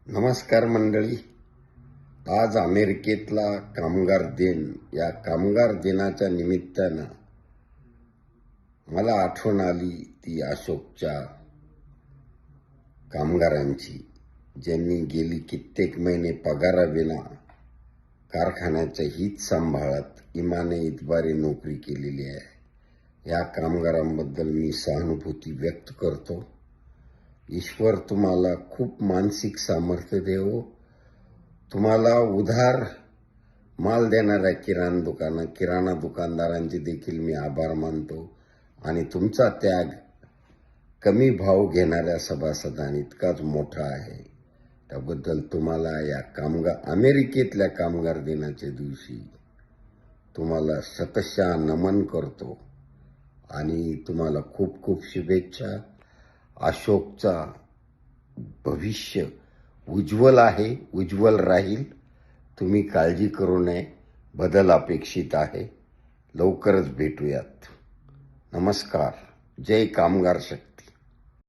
नमस्कार मंडळी. आज अमेरिकेतला कामगार दिन. या कामगार दिनाच्या निमित्तानं मला आठवण आली ती अशोकच्या कामगारांची, ज्यांनी गेली कित्येक महिने पगाराविना कारखान्याचं हित सांभाळत इमाने इतबारी नोकरी केलेली आहे. या कामगारांबद्दल मी सहानुभूती व्यक्त करतो. ईश्वर तुम्हाला खूप मानसिक सामर्थ्य देवो. तुम्हाला उधार माल देणाऱ्या किराणा दुकानदारांचे देखील मी आभार मानतो आणि तुमचा त्याग कमी भाव घेणाऱ्या सभासदांनी इतकाच मोठा आहे. त्याबद्दल तुम्हाला या अमेरिकेतल्या कामगार दिनाच्या दिवशी तुम्हाला शतशः नमन करतो आणि तुम्हाला खूप खूप शुभेच्छा. अशोकचा भविष्य उज्ज्वल आहे, उज्ज्वल राहील. तुम्ही काळजी करू नये. बदल अपेक्षित आहे. लवकरच भेटूयात. नमस्कार. जय कामगार शक्ती.